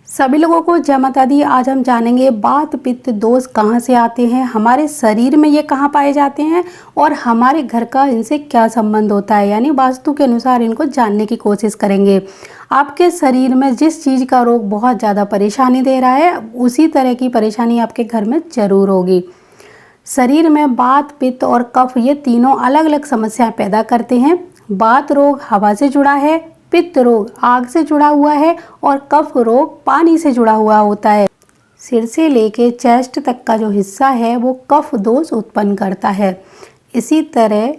सभी लोगों को जय माता दी। आज हम जानेंगे वात पित्त दोष कहाँ से आते हैं, हमारे शरीर में ये कहाँ पाए जाते हैं और हमारे घर का इनसे क्या संबंध होता है। यानी वास्तु के अनुसार इनको जानने की कोशिश करेंगे। आपके शरीर में जिस चीज़ का रोग बहुत ज़्यादा परेशानी दे रहा है उसी तरह की परेशानी आपके घर में ज़रूर होगी। शरीर में वात पित्त और कफ ये तीनों अलग अलग समस्याएं पैदा करते हैं। वात रोग हवा से जुड़ा है, पित्त रोग आग से जुड़ा हुआ है और कफ रोग पानी से जुड़ा हुआ होता है। सिर से लेके चेस्ट तक का जो हिस्सा है वो कफ दोष उत्पन्न करता है। इसी तरह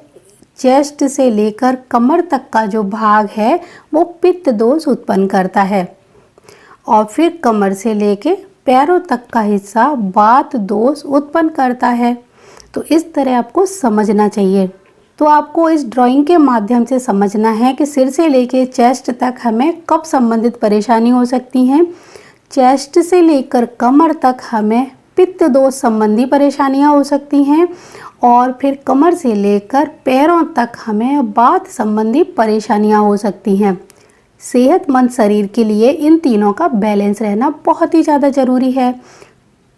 चेस्ट से लेकर कमर तक का जो भाग है वो पित्त दोष उत्पन्न करता है और फिर कमर से लेके पैरों तक का हिस्सा वात दोष उत्पन्न करता है। तो इस तरह आपको समझना चाहिए। तो आपको इस ड्राइंग के माध्यम से समझना है कि सिर से लेकर चेस्ट तक हमें कफ संबंधित परेशानी हो सकती हैं। चेस्ट से लेकर कमर तक हमें पित्त दोष संबंधी परेशानियां हो सकती हैं और फिर कमर से लेकर पैरों तक हमें वात संबंधी परेशानियां हो सकती हैं। सेहतमंद शरीर के लिए इन तीनों का बैलेंस रहना बहुत ही ज़्यादा ज़रूरी है।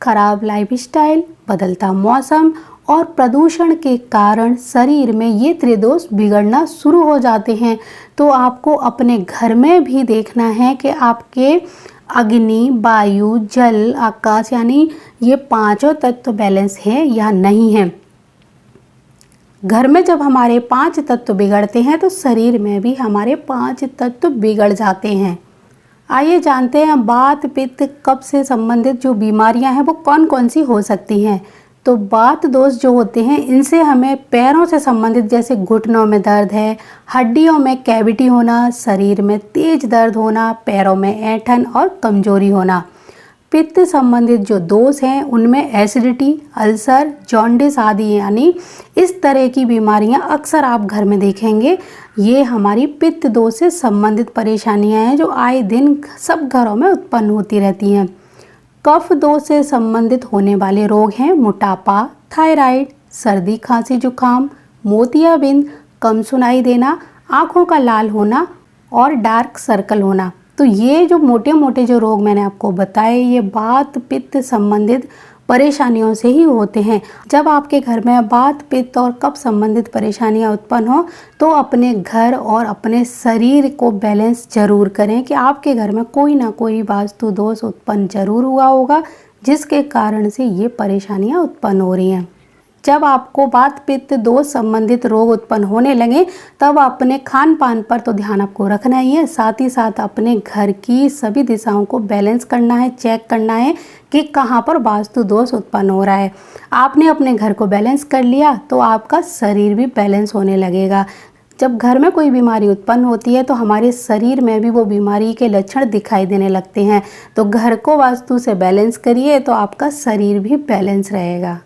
खराब लाइफस्टाइल, बदलता मौसम और प्रदूषण के कारण शरीर में ये त्रिदोष बिगड़ना शुरू हो जाते हैं। तो आपको अपने घर में भी देखना है कि आपके अग्नि, वायु, जल, आकाश यानी ये पांचों तत्व बैलेंस हैं या नहीं हैं। घर में जब हमारे 5 तत्व बिगड़ते हैं तो शरीर में भी हमारे 5 तत्व बिगड़ जाते हैं। आइए जानते हैं वात पित्त कफ से संबंधित जो बीमारियां हैं वो कौन कौन सी हो सकती हैं। तो वात दोष जो होते हैं इनसे हमें पैरों से संबंधित जैसे घुटनों में दर्द है, हड्डियों में कैविटी होना, शरीर में तेज दर्द होना, पैरों में ऐंठन और कमजोरी होना। पित्त संबंधित जो दोष हैं उनमें एसिडिटी, अल्सर, जॉन्डिस आदि यानी इस तरह की बीमारियां अक्सर आप घर में देखेंगे। ये हमारी पित्त दोष से संबंधित परेशानियां हैं जो आए दिन सब घरों में उत्पन्न होती रहती हैं। कफ दोष से संबंधित होने वाले रोग हैं मोटापा, थायराइड, सर्दी खांसी जुकाम, मोतियाबिंद, कम सुनाई देना, आँखों का लाल होना और डार्क सर्कल होना। तो ये जो मोटे मोटे जो रोग मैंने आपको बताए ये वात पित्त संबंधित परेशानियों से ही होते हैं। जब आपके घर में वात पित्त और कफ संबंधित परेशानियां उत्पन्न हो तो अपने घर और अपने शरीर को बैलेंस जरूर करें कि आपके घर में कोई ना कोई वास्तु दोष उत्पन्न जरूर हुआ होगा जिसके कारण से ये परेशानियां उत्पन्न हो रही हैं। जब आपको वात पित्त दोष संबंधित रोग उत्पन्न होने लगे तब अपने खान पान पर तो ध्यान आपको रखना ही है, साथ ही साथ अपने घर की सभी दिशाओं को बैलेंस करना है, चेक करना है कि कहाँ पर वास्तु दोष उत्पन्न हो रहा है। आपने अपने घर को बैलेंस कर लिया तो आपका शरीर भी बैलेंस होने लगेगा। जब घर में कोई बीमारी उत्पन्न होती है तो हमारे शरीर में भी वो बीमारी के लक्षण दिखाई देने लगते हैं। तो घर को वास्तु से बैलेंस करिए तो आपका शरीर भी बैलेंस रहेगा।